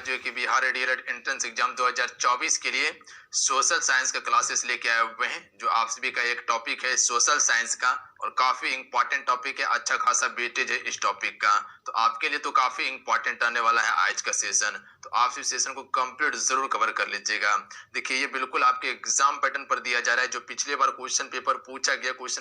जो है कि बिहार डीएलएड एंट्रेंस एग्जाम 2024 के लिए सोशल साइंस का क्लासेस लेके आए हुए हैं। जो आप सभी का एक टॉपिक है सोशल साइंस का और काफी इंपॉर्टेंट टॉपिक है, अच्छा खासा वेटेज है इस टॉपिक का। तो आपके लिए तो काफी इंपॉर्टेंट आने वाला है आज का सेशन। तो आप इस सेशन को कंप्लीट जरूर कवर कर लीजिएगा। देखिए ये बिल्कुल आपके एग्जाम पैटर्न पर दिया जा रहा है। जो पिछले बार क्वेश्चन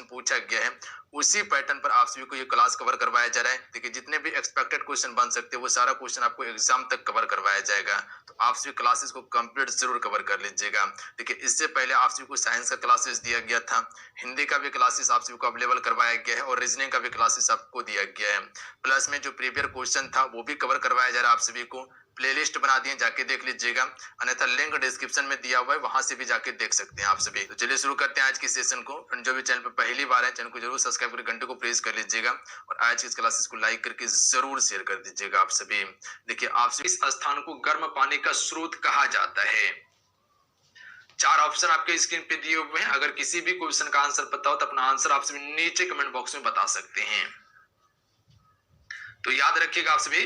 पूछा गया है उसी पैटर्न पर आप सभी को ये क्लास कवर करवाया जा रहा है। देखिए जितने भी एक्सपेक्टेड क्वेश्चन बन सकते हैं वो सारा क्वेश्चन आपको एग्जाम तक कवर करवाया जाएगा। तो आप सभी क्लासेस को कंप्लीट जरूर कवर कर लीजिएगा। देखिए इससे पहले आप सभी को साइंस का क्लासेस दिया गया था, हिंदी का भी क्लासेस आप सभी को अवेलेबल करवाया गया है और रीजनिंग का भी क्लासेस आपको दिया गया है। प्लस में जो प्रीवियस क्वेश्चन था वो भी कवर करवाया जा रहा है। आप सभी को प्लेलिस्ट बना दिए, जाके देख लीजिएगा, अन्यथा लिंक डिस्क्रिप्शन में दिया हुआ है, वहां से भी जाके देख सकते हैं आप सभी। तो चलिए शुरू करते हैं आज की सेशन को। जो भी चैनल पर पहली बार है चैनल को जरूर सब्सक्राइब करके घंटे को प्रेस कर लीजिएगा और आज की इस क्लासेस को लाइक करके जरूर शेयर कर दीजिएगा आप सभी। देखिए आप सभी इस स्थान को गर्म पानी का स्रोत कहा जाता है। चार ऑप्शन आपके स्क्रीन पे दिए हुए हैं। अगर किसी भी क्वेश्चन का आंसर पता हो तो अपना आंसर आप सभी नीचे कमेंट बॉक्स में बता सकते हैं। तो याद रखिएगा आप सभी,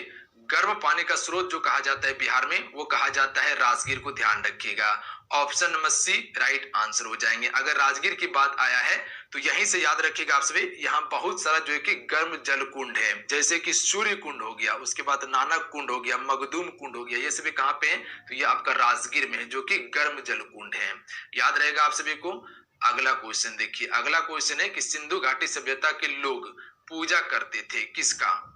गर्म पानी का स्रोत जो कहा जाता है बिहार में वो कहा जाता है राजगीर को ध्यान रखिएगा। Option number C right answer हो जाएंगे। अगर राजगीर की बात आया है तो यहीं से याद रखिएगा आप सभी, यहाँ बहुत सारा जो है कि गर्म जल कुंड है, जैसे कि सूर्य कुंड हो गया, उसके बाद नानक कुंड हो गया, मखदूम कुंड हो गया, ये सभी कहाँ पे है? तो ये आपका राजगीर में है जो कि गर्म जल कुंड है। याद रहेगा आप सभी को। अगला क्वेश्चन देखिए, अगला क्वेश्चन है कि सिंधु घाटी सभ्यता के लोग पूजा करते थे किसका?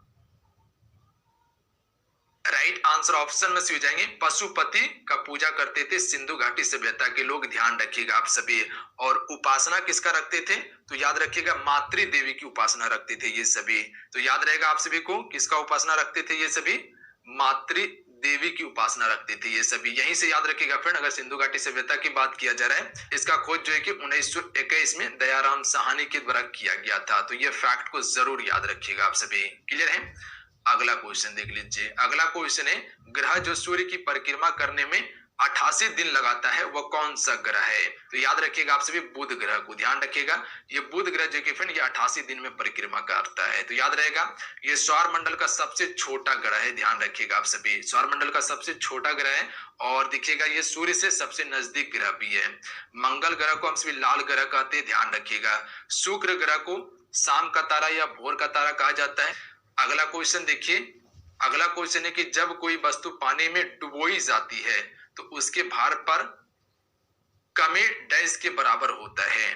राइट आंसर ऑप्शन में से हो जाएंगे पशुपति का पूजा करते थे सिंधु घाटी सभ्यता के लोग, ध्यान रखिएगा आप सभी। और उपासना किसका रखते थे? तो याद रखिएगा मातृ देवी की उपासना रखते थे ये सभी। तो याद रहेगा आप सभी को, किसका उपासना रखते थे ये सभी? मातृ देवी की उपासना रखते थे ये सभी। यहीं से याद रखिएगा फ्रेंड, अगर सिंधु घाटी सभ्यता की बात किया जा रहा है, इसका खोज जो है कि 1921 में दयाराम साहनी के द्वारा किया गया था। तो ये फैक्ट को जरूर याद रखिएगा आप सभी। क्लियर है? अगला क्वेश्चन देख लीजिए। अगला क्वेश्चन है ग्रह जो सूर्य की परिक्रमा करने में 88 दिन लगाता है वह कौन सा ग्रह है? तो याद रखिएगा आप सभी बुध ग्रह को, ध्यान रखिएगा। ये बुध ग्रह जो कि फ्रेंड ये 88 दिन में परिक्रमा करता है। तो याद रहेगा ये सौर मंडल का सबसे छोटा ग्रह है, ध्यान रखिएगा आप सभी। सौर मंडल का सबसे छोटा ग्रह है और देखिएगा ये सूर्य से सबसे नजदीक ग्रह भी है। मंगल ग्रह को हम सभी लाल ग्रह कहते हैं, ध्यान रखिएगा। शुक्र ग्रह को शाम का तारा या भोर का तारा कहा जाता है। अगला क्वेश्चन देखिए, अगला क्वेश्चन है कि जब कोई वस्तु पानी में डुबोई जाती है तो उसके भार पर कमी डैश के बराबर होता है।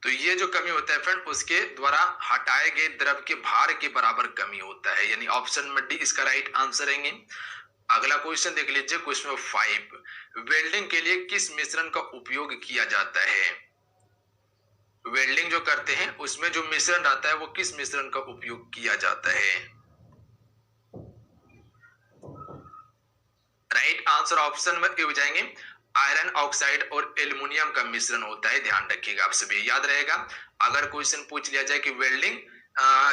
तो ये जो कमी होता है फ्रेंड उसके द्वारा हटाए गए द्रव के भार के बराबर कमी होता है, यानी ऑप्शन नंबर डी इसका राइट आंसर रहेंगे। अगला क्वेश्चन देख लीजिए, क्वेश्चन नंबर 5, वेल्डिंग के लिए किस मिश्रण का उपयोग किया जाता है? वेल्डिंग जो करते हैं उसमें जो मिश्रण आता है वो किस मिश्रण का उपयोग किया जाता है? राइट आंसर ऑप्शन में हो जाएंगे आयरन ऑक्साइड और एल्युमिनियम का मिश्रण होता है, ध्यान रखिएगा आप सभी। याद रहेगा अगर क्वेश्चन पूछ लिया जाए कि वेल्डिंग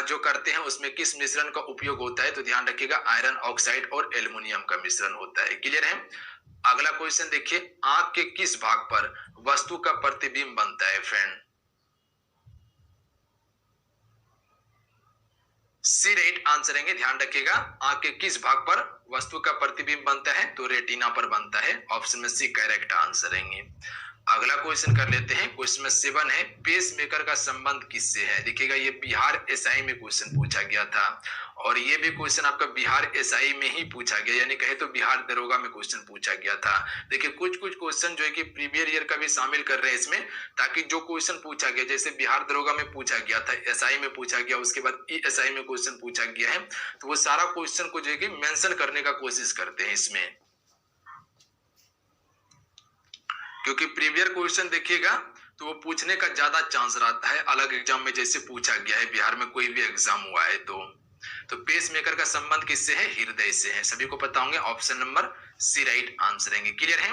जो करते हैं उसमें किस मिश्रण का उपयोग होता है तो ध्यान रखिएगा आयरन ऑक्साइड और एल्युमिनियम का मिश्रण होता है। क्लियर है? अगला क्वेश्चन देखिए, आंख के किस भाग पर वस्तु का प्रतिबिंब बनता है फ्रेंड? सी राइट आंसर रहेंगे, ध्यान रखिएगा। आंख के किस भाग पर वस्तु का प्रतिबिंब बनता है? तो रेटिना पर बनता है। ऑप्शन में सी करेक्ट आंसर रहेंगे। अगला क्वेश्चन कर लेते हैं, क्वेश्चन में 7 है पेस मेकर का संबंध किससे है? देखिएगा ये बिहार एसआई में क्वेश्चन पूछा गया था और ये भी क्वेश्चन आपका बिहार एसआई में ही पूछा गया, यानी कहे तो बिहार दरोगा में क्वेश्चन पूछा गया था। देखिए कुछ क्वेश्चन जो है कि प्रीवियस ईयर का भी शामिल कर रहे हैं इसमें, ताकि जो क्वेश्चन पूछा गया जैसे बिहार दरोगा में पूछा गया था, एसआई में पूछा गया, उसके बाद ईएसआई में क्वेश्चन पूछा गया है, तो वो सारा क्वेश्चन को जो है कि मेंशन करने का कोशिश करते हैं इसमें, क्योंकि प्रीवियस क्वेश्चन देखिएगा तो वो पूछने का ज्यादा चांस रहता है अलग एग्जाम में, जैसे पूछा गया है बिहार में कोई भी एग्जाम हुआ है तो पेस मेकर का संबंध किससे है? हृदय से है। सभी को पता होंगे, option number C right answer रहेंगे। क्लियर है?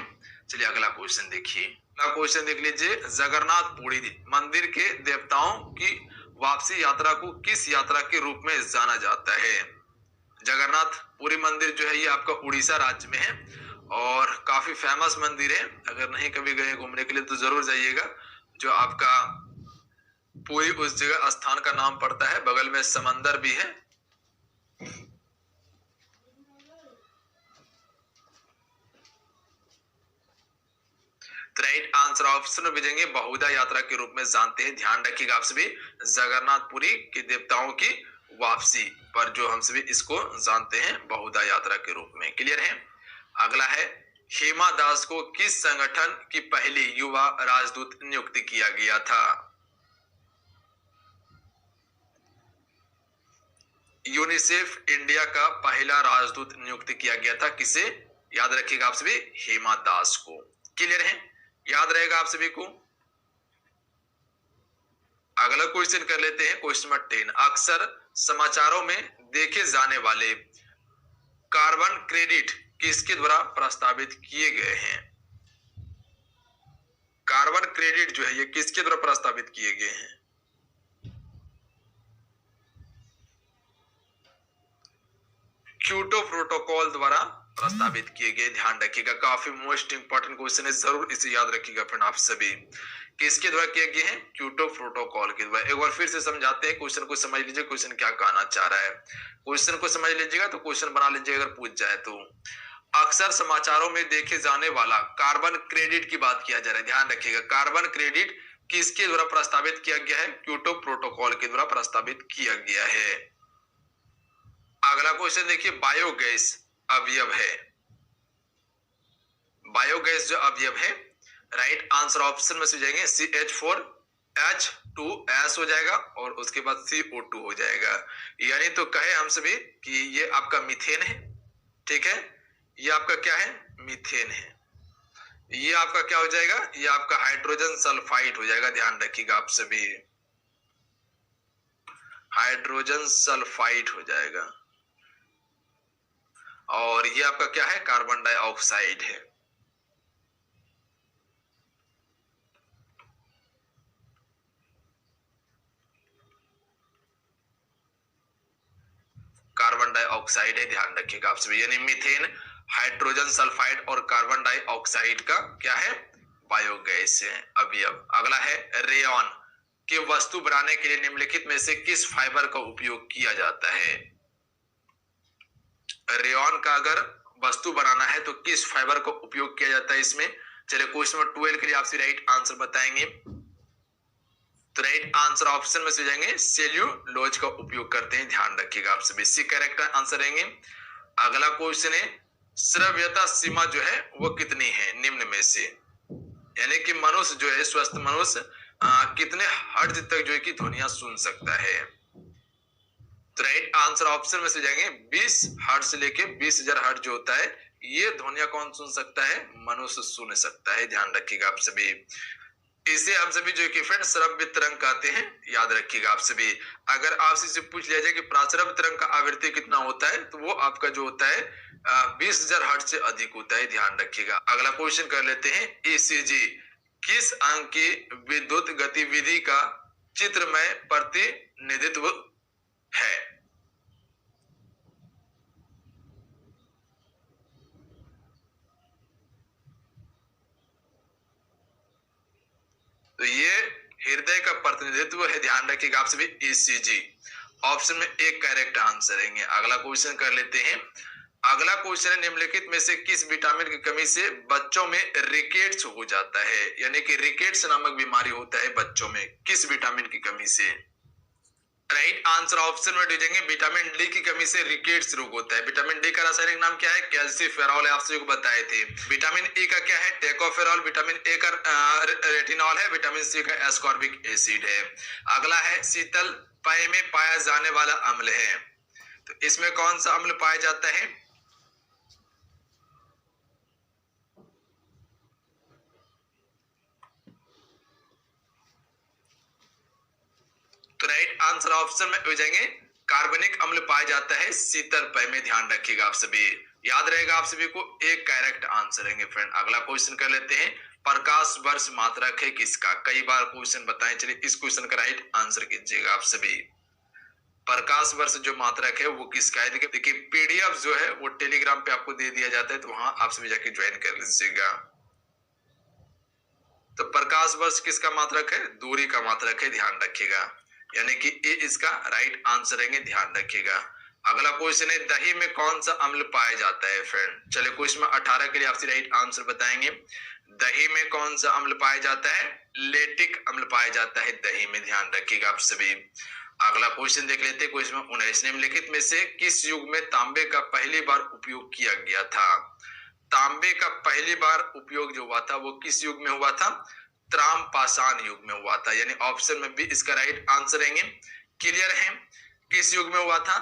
चलिए अगला क्वेश्चन देखिए। अगला क्वेश्चन देख लीजिए, जगन्नाथपुरी मंदिर के देवताओं की वापसी यात्रा को किस यात्रा के रूप में जाना जाता है? जगन्नाथपुरी मंदिर जो है ये आपका उड़ीसा राज्य में है और काफी फेमस मंदिर है। अगर नहीं कभी गए घूमने के लिए तो जरूर जाइएगा। जो आपका पूरी उस जगह स्थान का नाम पड़ता है, बगल में समंदर भी है राइट आंसर ऑप्शन में भेजेंगे बहुधा यात्रा के रूप में जानते हैं। ध्यान रखिएगा आप सभी, जगन्नाथपुरी के देवताओं की वापसी पर जो हम सभी इसको जानते हैं बहुधा यात्रा के रूप में। क्लियर है। अगला है, हेमा दास को किस संगठन की पहली युवा राजदूत नियुक्त किया गया था? यूनिसेफ इंडिया का पहला राजदूत नियुक्त किया गया था किसे? याद रखिएगा आप सभी, हेमा दास को। क्लियर है, याद रहेगा आप सभी को। अगला क्वेश्चन कर लेते हैं, क्वेश्चन नंबर 10। अक्सर समाचारों में देखे जाने वाले कार्बन क्रेडिट किसके द्वारा प्रस्तावित किए गए हैं? कार्बन क्रेडिट जो है ये किसके द्वारा प्रस्तावित किए गए हैं? क्योटो प्रोटोकॉल द्वारा प्रस्तावित किए गए। ध्यान रखिएगा, काफी मोस्ट इंपॉर्टेंट क्वेश्चन है, जरूर इसे याद रखिएगा फ्रेंड आप सभी। किसके द्वारा किए गए हैं? क्योटो प्रोटोकॉल के द्वारा। एक बार फिर से समझाते हैं, क्वेश्चन को समझ लीजिए, क्वेश्चन क्या कहना चाह रहा है। क्वेश्चन को समझ लीजिएगा तो क्वेश्चन बना लीजिएगा अगर पूछ जाए तो। अक्सर समाचारों में देखे जाने वाला कार्बन क्रेडिट की बात किया जा रहा है। ध्यान रखिएगा, कार्बन क्रेडिट किसके द्वारा प्रस्तावित किया गया है? क्योटो प्रोटोकॉल के द्वारा प्रस्तावित किया गया है। अगला क्वेश्चन देखिए, बायोगैस अवयव है। बायोगैस जो अवयव है, राइट आंसर ऑप्शन में से जाएंगे CH4H2S हो जाएगा और उसके बाद CO2 हो जाएगा। यानी तो कहे हम सभी कि ये आपका मीथेन है। ठीक है, ये आपका क्या है? मीथेन है। ये आपका क्या हो जाएगा? ये आपका हाइड्रोजन सल्फाइड हो जाएगा। ध्यान रखिएगा आप सभी, हाइड्रोजन सल्फाइड हो जाएगा। और ये आपका क्या है? कार्बन डाइऑक्साइड है। कार्बन डाइऑक्साइड है, ध्यान रखिएगा आप सभी। यानी मीथेन, हाइड्रोजन सल्फाइड और कार्बन डाइऑक्साइड का क्या है? बायोगैस है अवयव। अगला है, रेयन की वस्तु बनाने के लिए निम्नलिखित में से किस फाइबर का उपयोग किया जाता है? रेयन का अगर वस्तु बनाना है तो किस फाइबर का उपयोग किया जाता है इसमें? चलिए क्वेश्चन नंबर 12 के लिए आपसे राइट आंसर बताएंगे। तो राइट आंसर ऑप्शन में से जाएंगे सेल्यूलोज का उपयोग करते हैं। ध्यान रखिएगा आप सभी, सी करेक्ट आंसर रहेंगे। अगला क्वेश्चन है, श्रव्यता सीमा जो है वो कितनी है निम्न में से? यानी कि मनुष्य जो है, स्वस्थ मनुष्य कितने हर्ट्ज तक जो है कि ध्वनियां सुन सकता है? तो राइट आंसर ऑप्शन में से जाएंगे 20 हर्ट्ज से लेके 20,000 हर्ट्ज जो होता है, ये ध्वनियां कौन सुन सकता है? मनुष्य सुन सकता है। ध्यान रखिएगा आप सभी। इसे आप सभी जो कि फ्रेंड श्रव्य तरंग कहते हैं। याद रखिएगा आप सभी। अगर आपसे से पूछ लिया जाए कि प्राचरव्य तरंग का आवृत्ति कितना होता है, तो वो आपका जो होता है 20,000 हर्ट्ज से अधिक होता है। ध्यान रखिएगा। अगला क्वेश्चन कर लेते हैं, ECG किस अंग की विद्युत गतिविधि का चित्रमय प्रतिनिधित्व है? तो ये हृदय का प्रतिनिधित्व है। ध्यान रखिएगा आप सभी, ECG ऑप्शन में एक करेक्ट आंसर रहेंगे। अगला क्वेश्चन कर लेते हैं। अगला क्वेश्चन है, निम्नलिखित में से किस विटामिन की कमी से बच्चों में रिकेट्स हो जाता है? यानी कि रिकेट्स नामक बीमारी होता है बच्चों में, किस विटामिन की कमी से? राइट आंसर ऑप्शन में दीजिएंगे विटामिन डी की कमी से रिकेट्स रोग होता है। विटामिन डी का रासायनिक नाम क्या है? कैल्सीफेरॉल है, आपसे बताए थे। विटामिन ई का क्या है? टेकोफेरॉल। विटामिन ए का रेटिनॉल है। विटामिन सी का एस्कॉर्बिक एसिड है। अगला है, शीतल पेय में पाया जाने वाला अम्ल है, तो इसमें कौन सा अम्ल पाया जाता है? तो राइट आंसर ऑप्शन में हो जाएंगे कार्बनिक अम्ल पाया जाता है शीतल पेय में। ध्यान रखिएगा आप सभी, याद रहेगा आप सभी को, एक करेक्ट आंसर रहेंगे फ्रेंड। अगला क्वेश्चन कर लेते हैं, प्रकाश वर्ष मात्रक है किसका? कई बार क्वेश्चन बताएं, चलिए इस क्वेश्चन का राइट आंसर कीजिएगा आप सभी। प्रकाश वर्ष जो मात्रक है वो किसका है? देखिए PDF जो है वो टेलीग्राम पे आपको दे दिया जाता है, तो वहां आप सभी जाके ज्वाइन कर लीजिएगा। तो प्रकाश वर्ष किसका मात्रक है? दूरी का मात्रक है। ध्यान रखिएगा, यानी कि ये इसका राइट आंसर रहेंगे। ध्यान रखिएगा। अगला क्वेश्चन है दही में कौन सा अम्ल पाया जाता है फ्रेंड। चलिए क्वेश्चन 18 के लिए आपसे राइट आंसर बताएंगे। दही में कौन सा अम्ल पाया जाता है? लेटिक अम्ल पाया जाता है दही में, ध्यान रखिएगा आप सभी। अगला क्वेश्चन देख लेते हैं क्वेश्चन 19। निम्नलिखित में से किस युग में तांबे का पहली बार उपयोग किया गया था? तांबे का पहली बार उपयोग जो हुआ था वो किस युग में हुआ था? त्राम पाषाण युग में हुआ था, यानी ऑप्शन में भी इसका राइट आंसर रहेंगे। क्लियर है? किस युग में हुआ था?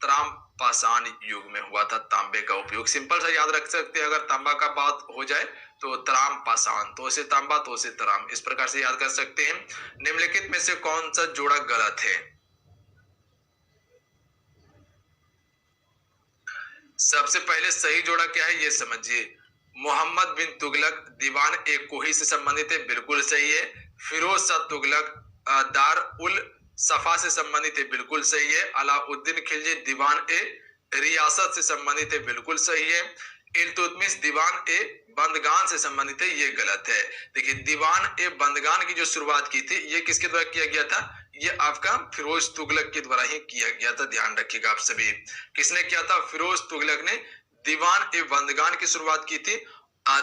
त्राम पाषाण युग में हुआ था तांबे का उपयोग। सिंपल सा याद रख सकते हैं, अगर तांबा का बात हो जाए तो त्राम पाषाण, तो से तांबा तो से त्राम, इस प्रकार से याद कर सकते हैं। निम्नलिखित में से कौन सा जोड़ा गलत है? सबसे पहले सही जोड़ा क्या है ये समझिए। मोहम्मद बिन तुगलक दीवान ए कोही से संबंधित है, बिल्कुल सही है। फिरोज शाह तुगलक दार उल सफा से संबंधित है, बिल्कुल सही है। अलाउद्दीन खिलजी दीवान ए रियासत से संबंधित है, बिल्कुल सही है। इल्तुतमिश दीवान ए बंदगान से संबंधित है, ये गलत है। देखिए दीवान ए बंदगान की जो शुरुआत की थी ये किसके द्वारा किया गया था? ये आपका फिरोज तुगलक के द्वारा ही किया गया था, ध्यान रखिएगा आप सभी। किसने किया था? फिरोज तुगलक ने दीवान ए बंदगान की शुरुआत की थी।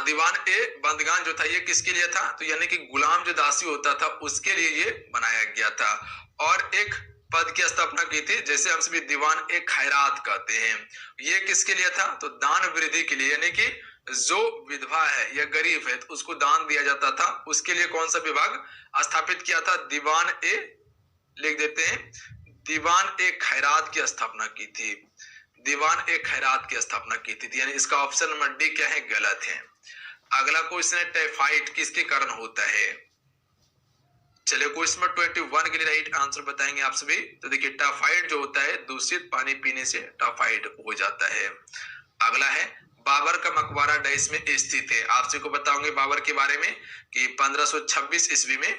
दीवान ए बंदगान जो था ये किसके लिए था? तो यानी कि गुलाम जो दासी होता था उसके लिए ये बनाया गया था। और एक पद की स्थापना की थी, जैसे हम सभी दीवान ए खैरात कहते हैं, ये किसके लिए था? तो दान वृद्धि के लिए, यानी कि जो विधवा है या गरीब है तो उसको दान दिया जाता था, उसके लिए कौन सा विभाग स्थापित किया था? दीवान ए, लिख देते हैं, दीवान ए खैरात की स्थापना की थी। दीवान ए खैरात की स्थापना की थी, यानी इसका ऑप्शन नंबर डी क्या है? गलत है। अगला क्वेश्चन है टाइफाइड किसके कारण होता है? चलिए क्वेश्चन नंबर 21 के लिए राइट आंसर बताएंगे आप सभी। तो देखिए टाइफाइड जो होता है दूषित पानी पीने से टाइफाइड हो जाता है। अगला है बाबर का मकबरा डैश में स्थित है। आपसे को बताऊंगे बाबर के बारे में कि 1526 ईस्वी में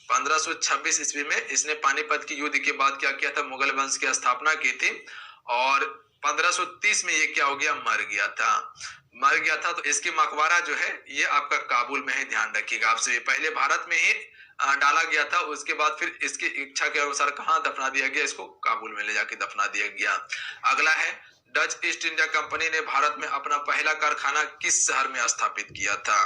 1526 ईस्वी में इसने पानीपत के युद्ध के बाद क्या किया था? मुगल वंश की स्थापना की थी। और 1530 में ये क्या हो गया? मर गया था। मर गया था, तो इसकी मकबरा जो है ये आपका काबुल में है, ध्यान रखिएगा आपसे। पहले भारत में ही डाला गया था, उसके बाद फिर इसकी इच्छा के अनुसार कहाँ दफना दिया गया? इसको काबुल में ले जाके दफना दिया गया। अगला है डच ईस्ट इंडिया कंपनी ने भारत में अपना पहला कारखाना किस शहर में स्थापित किया था?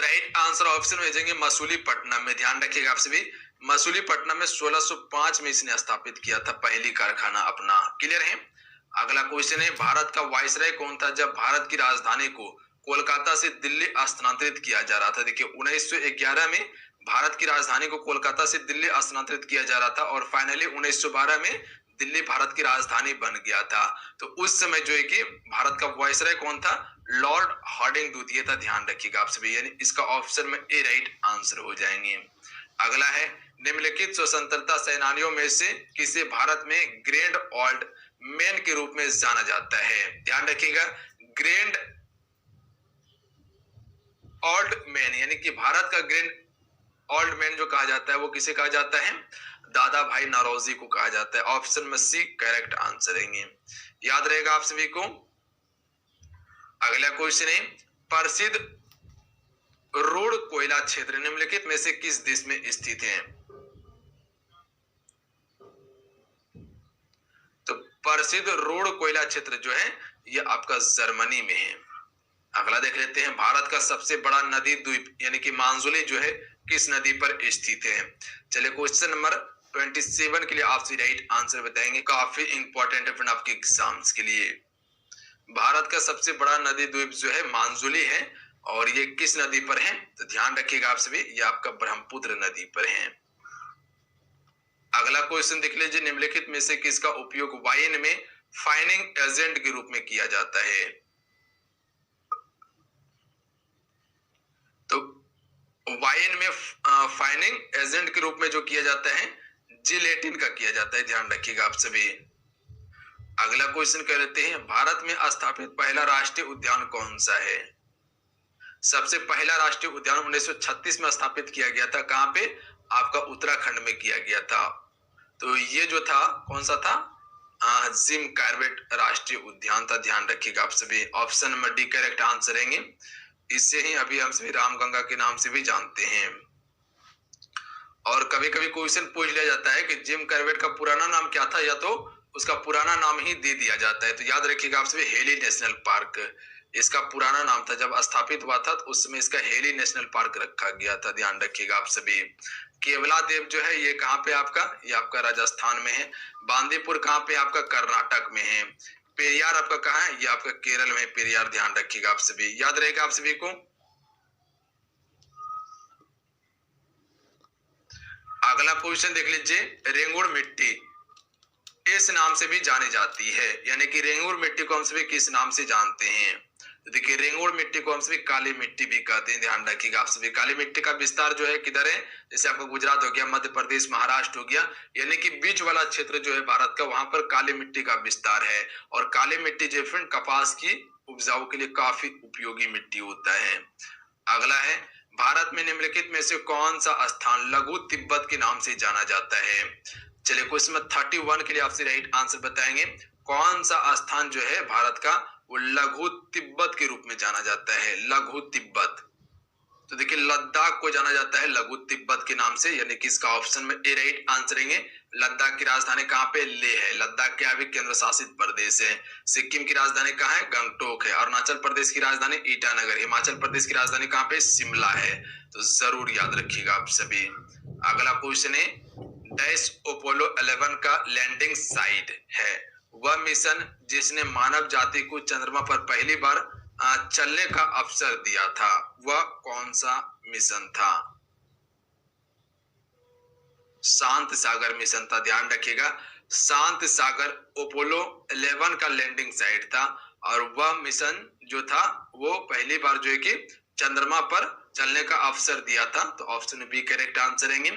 राइट आंसर ऑप्शन में भेजेंगे मसूलीपट्टनम में, ध्यान रखिएगा आप सभी। मसूलीपट्टनम में 1605 में इसने स्थापित किया था पहली कारखाना अपना। क्लियर है? अगला क्वेश्चन है भारत का वायसराय कौन था जब भारत की राजधानी को कोलकाता से दिल्ली स्थानांतरित किया जा रहा था? देखिए 1911 में भारत की राजधानी को कोलकाता से दिल्ली स्थानांतरित किया जा रहा था और फाइनली 1912 में दिल्ली भारत की राजधानी बन गया था। तो उस समय जो है कि भारत का वायसराय कौन था? लॉर्ड हार्डिंग द्वितीय था, ध्यान रखिएगा आप सभी। यानी इसका ऑप्शन में ए राइट आंसर हो जाएंगे। अगला है निम्नलिखित स्वतंत्रता सेनानियों में से किसे भारत में ग्रैंड ओल्ड मैन के रूप में जाना जाता है? ध्यान रखिएगा, ग्रैंड ओल्ड मैन, यानी कि भारत का ग्रैंड ओल्ड मैन जो कहा जाता है वो किसे कहा जाता है? दादा भाई नौरोजी को कहा जाता है। ऑप्शन में सी करेक्ट आंसर रहेंगे, याद रहेगा आप सभी को। अगला क्वेश्चन है प्रसिद्ध रोड कोयला क्षेत्र निम्नलिखित में से किस देश में स्थित है? तो प्रसिद्ध रोड कोयला क्षेत्र जो है ये आपका जर्मनी में है। अगला देख लेते हैं भारत का सबसे बड़ा नदी द्वीप यानी कि मानजुली जो है किस नदी पर स्थित है? चलिए क्वेश्चन नंबर 27 के लिए आपसे राइट आंसर बताएंगे, काफी इंपॉर्टेंट है आपके एग्जाम्स के लिए। भारत का सबसे बड़ा नदी द्वीप जो है मानजुली है और ये किस नदी पर है? तो ध्यान रखिएगा आप सभी, ये आपका ब्रह्मपुत्र नदी पर है। अगला क्वेश्चन देख लीजिए निम्नलिखित में से किसका उपयोग वाइन में फाइनिंग एजेंट के रूप में किया जाता है? तो वाइन में फाइनिंग एजेंट के रूप में जो किया जाता है जिलेटिन का किया जाता है, ध्यान रखिएगा आप सभी। अगला क्वेश्चन कर लेते हैं भारत में स्थापित पहला राष्ट्रीय उद्यान कौन सा है? सबसे पहला राष्ट्रीय उद्यान 1936 में स्थापित किया गया था। कहां पे? आपका उत्तराखंड में किया गया था। तो ये जो था कौन सा था? जिम कॉर्बेट राष्ट्रीय उद्यान था, ध्यान रखिएगा आप सभी। Option number D correct answer रहेंगे। इससे ही अभी हम सभी रामगंगा के नाम से भी जानते हैं। और कभी कभी क्वेश्चन पूछ लिया जाता है कि जिम कॉर्बेट का पुराना नाम क्या था, या तो उसका पुराना नाम ही दे दिया जाता है। तो याद रखिएगा आप सभी, हेली नेशनल पार्क इसका पुराना नाम था। जब स्थापित हुआ था तो उस समय इसका हेली नेशनल पार्क रखा गया था, ध्यान रखिएगा आप सभी। केवला देव जो है ये कहाँ पे आपका, ये आपका राजस्थान में है। बांदीपुर कहाँ पे आपका, कर्नाटक में है। पेरियार आपका कहाँ है, ये आपका केरल में पेरियार, ध्यान रखिएगा आप सभी, याद रहेगा आप सभी को। अगला क्वेश्चन देख लीजिए, रेंगुड़ मिट्टी इस नाम से भी जानी जाती है, यानी कि रेंगुड़ मिट्टी को हम सभी किस नाम से जानते हैं। तो देखिए रेंगुड़ मिट्टी को हम सभी काली मिट्टी भी कहते हैं, ध्यान रखिएगा आप सभी। काली मिट्टी का विस्तार जो है किधर है, जैसे आपका गुजरात हो गया, मध्य प्रदेश, महाराष्ट्र हो गया, यानी कि बीच वाला क्षेत्र जो है भारत का, वहां पर काली मिट्टी का विस्तार है। और काली मिट्टी जो फ्रेंड कपास की उपजाऊ के लिए काफी उपयोगी मिट्टी होता है। अगला है, भारत में निम्नलिखित में से कौन सा स्थान लघु तिब्बत के नाम से जाना जाता है। चलिए क्वेश्चन 31 के लिए आपसे राइट आंसर बताएंगे। कौन सा स्थान जो है भारत का वो लघु तिब्बत के रूप में जाना जाता है, लघु तिब्बत। तो देखिए लद्दाख को जाना जाता है लघु तिब्बत के नाम से, यानी कि इसका ऑप्शन में ए राइट आंसर रहेंगे। लद्दाख की राजधानी कहाँ पे, लेह है। लद्दाख क्या है, केंद्र शासित प्रदेश है। सिक्किम की राजधानी कहाँ है, गंगटोक है। अरुणाचल प्रदेश की राजधानी ईटानगर। हिमाचल प्रदेश की राजधानी कहाँ पे, शिमला है। तो जरूर याद रखिएगा आप सभी। अगला क्वेश्चन है, डैश अपोलो 11 का लैंडिंग साइट है वह मिशन जिसने मानव जाति को चंद्रमा पर पहली बार चलने का अवसर दिया था, वह कौन सा मिशन था। शांत सागर मिशन था, ध्यान रखिएगा। शांत सागर अपोलो 11 का लैंडिंग साइट था, और वह मिशन जो था वो पहली बार जो है कि चंद्रमा पर चलने का अवसर दिया था। तो ऑप्शन बी करेक्ट आंसर रहेंगे।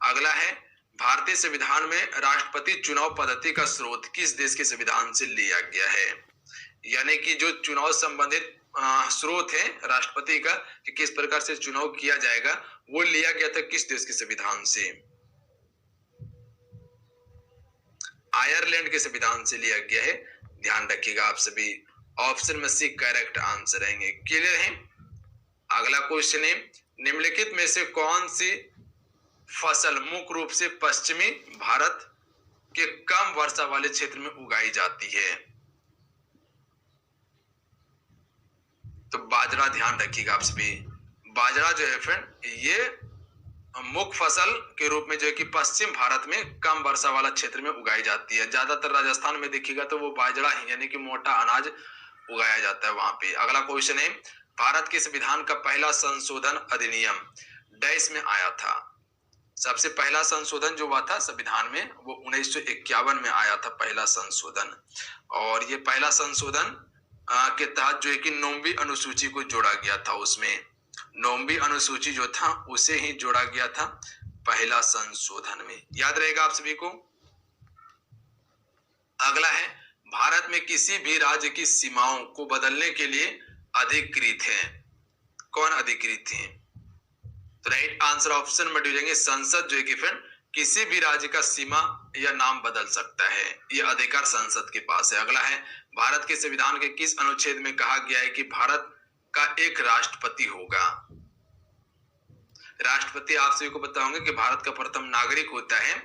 अगला है, भारतीय संविधान में राष्ट्रपति चुनाव पद्धति का स्रोत किस देश के संविधान से लिया गया है। यानी कि जो चुनाव संबंधित स्रोत है राष्ट्रपति का, कि किस प्रकार से चुनाव किया जाएगा, वो लिया गया था किस देश के संविधान से। आयरलैंड के संविधान से लिया गया है, ध्यान रखिएगा आप सभी। ऑप्शन में सी करेक्ट आंसर रहेंगे। क्लियर है। अगला क्वेश्चन है, निम्नलिखित में से कौन सी फसल मुख्य रूप से पश्चिमी भारत के कम वर्षा वाले क्षेत्र में उगाई जाती है। तो बाजरा, ध्यान रखिएगा आप सभी। बाजरा जो है फ्रेंड ये मुख्य फसल के रूप में जो है कि पश्चिम भारत में कम वर्षा वाला क्षेत्र में उगाई जाती है। ज्यादातर राजस्थान में देखिएगा तो वो बाजरा ही, यानी कि मोटा अनाज उगाया जाता है वहां पे। अगला क्वेश्चन है, भारत के संविधान का पहला संशोधन अधिनियम डैश में आया था। सबसे पहला संशोधन जो हुआ था संविधान में वो 1951 में आया था, पहला संशोधन। और ये पहला संशोधन के तहत जो है कि 9वीं अनुसूची को जोड़ा गया था। उसमें 9वीं अनुसूची जो था उसे ही जोड़ा गया था पहला संशोधन में, याद रहेगा आप सभी को। अगला है, भारत में किसी भी राज्य की सीमाओं को बदलने के लिए अधिकृत है, कौन अधिकृत है। तो राइट आंसर ऑप्शन में जाएंगे संसद, जो है कि फ्रेंड किसी भी राज्य का सीमा या नाम बदल सकता है, यह अधिकार संसद के पास है। अगला है, भारत के संविधान के किस अनुच्छेद में कहा गया है कि भारत का एक राष्ट्रपति होगा। राष्ट्रपति आप सभी को पता होंगे कि भारत का प्रथम नागरिक होता है,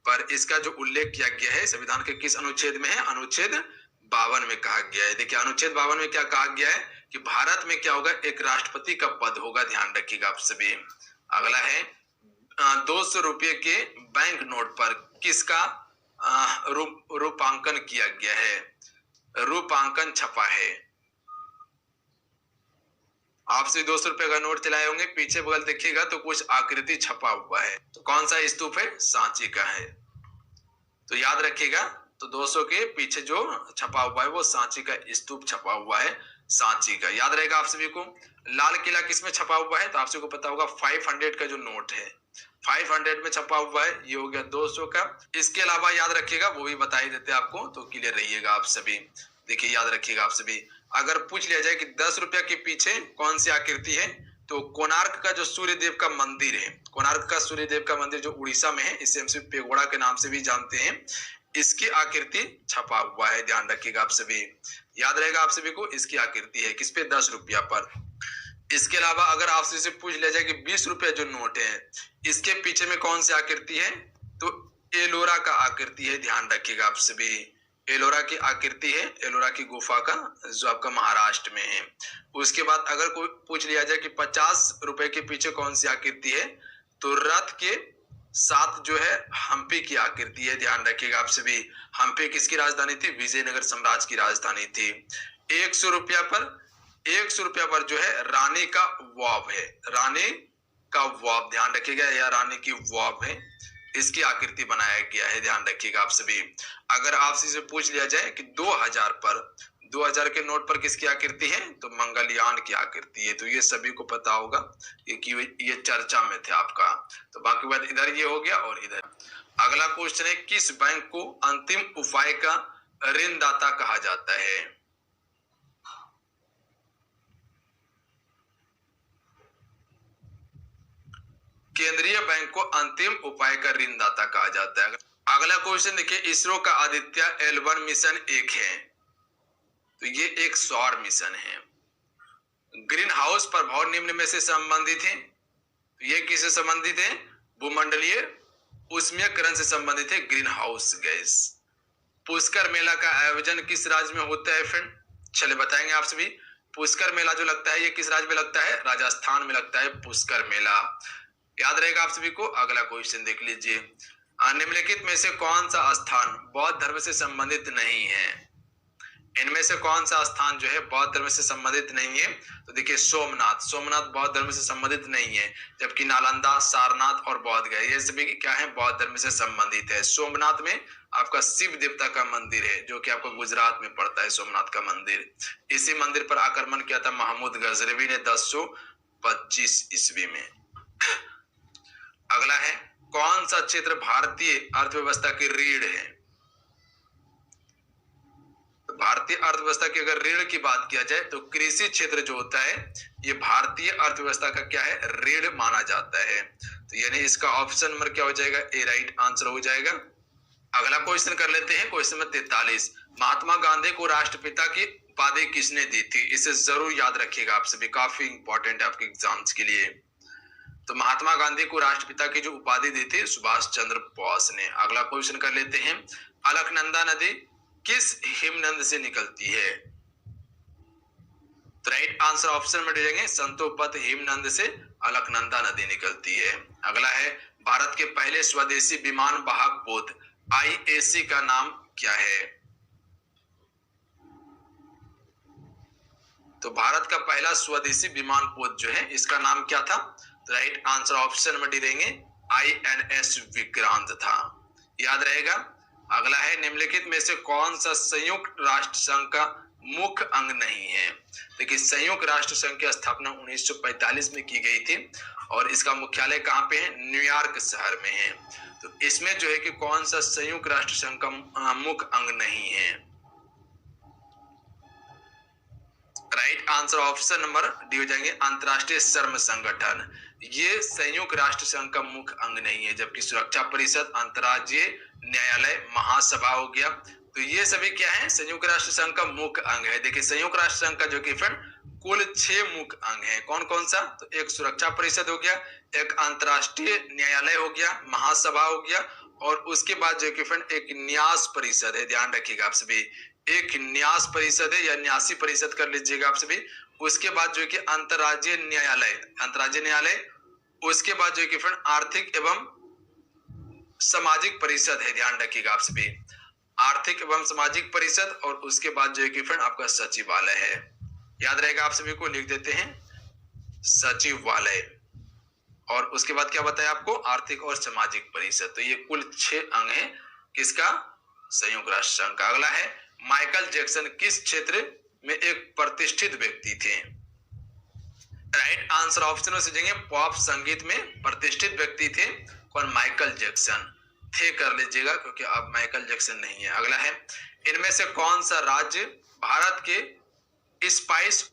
पर इसका जो उल्लेख किया गया है संविधान के किस अनुच्छेद में है, अनुच्छेद 52 में कहा गया है। देखिए अनुच्छेद 52 में क्या कहा गया है कि भारत में क्या होगा, एक राष्ट्रपति का पद होगा, ध्यान रखिएगा आप सभी। अगला है, 200 रुपये के बैंक नोट पर किसका रूपांकन किया गया है, रूपांकन छपा है। आपसे 200 रुपए का नोट चलाए होंगे, पीछे बगल देखिएगा तो कुछ आकृति छपा हुआ है, तो कौन सा स्तूप है, सांची का है। तो याद रखिएगा, तो 200 के पीछे जो छपा हुआ है वो सांची का स्तूप छपा हुआ है, सांची का, याद रहेगा आप सभी को। लाल किला किसमें छपा हुआ है, तो आप सभी को पता होगा 500 का जो नोट है 500 में छपा हुआ है, ये हो गया 200 का। इसके अलावा याद रखिएगा, वो भी बता ही देते आपको, तो क्लियर रहिएगा आप सभी। देखिए याद रखिएगा आप सभी, अगर पूछ लिया जाए कि 10 रुपया के पीछे कौन सी आकृति है, तो कोणार्क का जो सूर्य देव का मंदिर है, कोणार्क का सूर्य देव का मंदिर जो उड़ीसा में है, इसे हम सिर्फ पेगोड़ा के नाम से भी जानते हैं, इसकी आकृति छपा हुआ है, ध्यान रखिएगा आप सभी। याद रहेगा आप सभी को, इसकी आकृति है किस पे, 10 रुपया पर। इसके अलावा अगर आपसे से पूछ लिया जाए कि 20 रुपया जो नोट है इसके पीछे में कौन सी आकृति है, तो एलोरा का आकृति है, ध्यान रखिएगा आप सभी। एलोरा की आकृति है, एलोरा की गुफा का, जो आपका महाराष्ट्र में है। उसके बाद अगर कोई पूछ लिया जाए कि 50 रुपए के पीछे कौन सी आकृति है, तो रथ के साथ जो है हम्पी की आकृति है, ध्यान रखिएगा आप सभी। हम्पी किसकी राजधानी थी? विजयनगर साम्राज्य की राजधानी थी। 100 रुपया पर जो है रानी का वाव है, रानी का वाव, ध्यान रखिएगा, या रानी की वाव है, इसकी आकृति बनाया गया है, ध्यान रखिएगा आप सभी। अगर आपसे से पूछ लिया जाए कि 2000 के नोट पर किसकी आकृति है, तो मंगलयान की आकृति है। तो ये सभी को पता होगा ये चर्चा में थे आपका। तो बाकी बात इधर ये हो गया और इधर अगला क्वेश्चन है, किस बैंक को अंतिम उपाय का ऋणदाता कहा जाता है? केंद्रीय बैंक को अंतिम उपाय का ऋणदाता कहा जाता है। अगला क्वेश्चन देखिए, इसरो का आदित्य L1 मिशन एक है, तो ये एक सौर मिशन है। ग्रीन हाउस प्रभाव निम्न में से संबंधित है, तो ये किससे संबंधित है? भूमंडलीय ऊष्मीयकरण से संबंधित है, ग्रीन हाउस गैस। पुष्कर मेला का आयोजन किस राज्य में होता है फ्रेंड? चले बताएंगे आप सभी। पुष्कर मेला जो लगता है ये किस राज्य में लगता है? राजस्थान में लगता है पुष्कर मेला, याद रहेगा आप सभी को। अगला क्वेश्चन देख लीजिए, निम्नलिखित में से कौन सा स्थान बौद्ध धर्म से संबंधित नहीं है? इनमें से कौन सा स्थान जो है बौद्ध धर्म से संबंधित नहीं है? तो देखिए सोमनाथ बौद्ध धर्म से संबंधित नहीं है, जबकि नालंदा, सारनाथ और बोध गया ये सभी क्या है? बौद्ध धर्म से संबंधित है। सोमनाथ में आपका शिव देवता का मंदिर है, जो कि आपको गुजरात में पड़ता है, सोमनाथ का मंदिर। इसी मंदिर पर आक्रमण किया था महमूद गजनवी ने 1025 ईस्वी में। अगला है, कौन सा क्षेत्र भारतीय अर्थव्यवस्था की रीढ़ है? भारतीय अर्थव्यवस्था की अगर रीढ़ की बात किया जाए तो कृषि क्षेत्र जो होता है ये भारतीय अर्थव्यवस्था का क्या है? रीढ़ माना जाता है। तो यानी इसका ऑप्शन नंबर क्या हो जाएगा? ए राइट आंसर हो जाएगा। अगला क्वेश्चन कर लेते हैं, क्वेश्चन नंबर 43। महात्मा गांधी को राष्ट्रपिता की उपाधि किसने दी थी? इसे जरूर याद रखिएगा आप सभी, काफी इंपॉर्टेंट है आपके एग्जाम्स के लिए। तो महात्मा गांधी को राष्ट्रपिता की जो उपाधि दी थी सुभाष चंद्र बोस ने। अगला क्वेश्चन कर लेते हैं, अलकनंदा नदी किस हिमनद से निकलती है? तो राइट आंसर ऑप्शन में देंगे संतोपत हिमनद से अलकनंदा नदी निकलती है। अगला है, भारत के पहले स्वदेशी विमान वाहक पोत IAC का नाम क्या है? तो भारत का पहला स्वदेशी विमान पोत जो है इसका नाम क्या था? राइट आंसर ऑप्शन में देंगे INS विक्रांत था, याद रहेगा। अगला है, निम्नलिखित में से कौन सा संयुक्त राष्ट्र संघ का मुख्य अंग नहीं है? देखिए संयुक्त राष्ट्र संघ की स्थापना 1945 में की गई थी और इसका मुख्यालय कहाँ पे है? न्यूयॉर्क शहर में है। तो इसमें जो है कि कौन सा संयुक्त राष्ट्र संघ का मुख्य अंग नहीं है? Right answer option number D हो जाएंगे अंतरराष्ट्रीय श्रम संगठन। ये संयुक्त राष्ट्र संघ का मुख्य अंग नहीं है, जबकि सुरक्षा परिषद, अंतर्राज्यीय न्यायालय, महासभा हो गया, तो ये सभी क्या है? संयुक्त राष्ट्र संघ का मुख्य अंग है। देखिए संयुक्त राष्ट्र संघ का जो कि फ्रेंड कुल 6 मुख्य अंग है, कौन कौन सा? तो एक सुरक्षा परिषद हो गया, एक अंतर्राष्ट्रीय न्यायालय हो गया, महासभा हो गया, और उसके बाद जो कि फ्रेंड एक न्यास परिषद है, ध्यान रखिएगा आप सभी, एक न्यास परिषद है या न्यासी परिषद कर लीजिएगा आप सभी। उसके बाद जो कि अंतर्राज्यीय न्यायालय, उसके बाद जो कि फ्रेंड आर्थिक एवं सामाजिक परिषद है, ध्यान रखिएगा आप सभी, आर्थिक एवं सामाजिक परिषद, और उसके बाद जो कि फ्रेंड आपका सचिवालय है, याद रहेगा आप सभी को, लिख देते हैं सचिवालय। और उसके बाद क्या बताया आपको? आर्थिक और सामाजिक परिषद। तो ये कुल 6 अंग है किसका? संयुक्त राष्ट्र संघ का। अगला है, माइकल जैक्सन किस क्षेत्र में एक प्रतिष्ठित व्यक्ति थे? राइट आंसर ऑप्शन में समझेंगे पॉप संगीत में प्रतिष्ठित व्यक्ति थे, कौन? माइकल जैक्सन थे कर लीजिएगा, क्योंकि अब माइकल जैक्सन नहीं है। अगला है, इनमें से कौन सा राज्य भारत के स्पाइस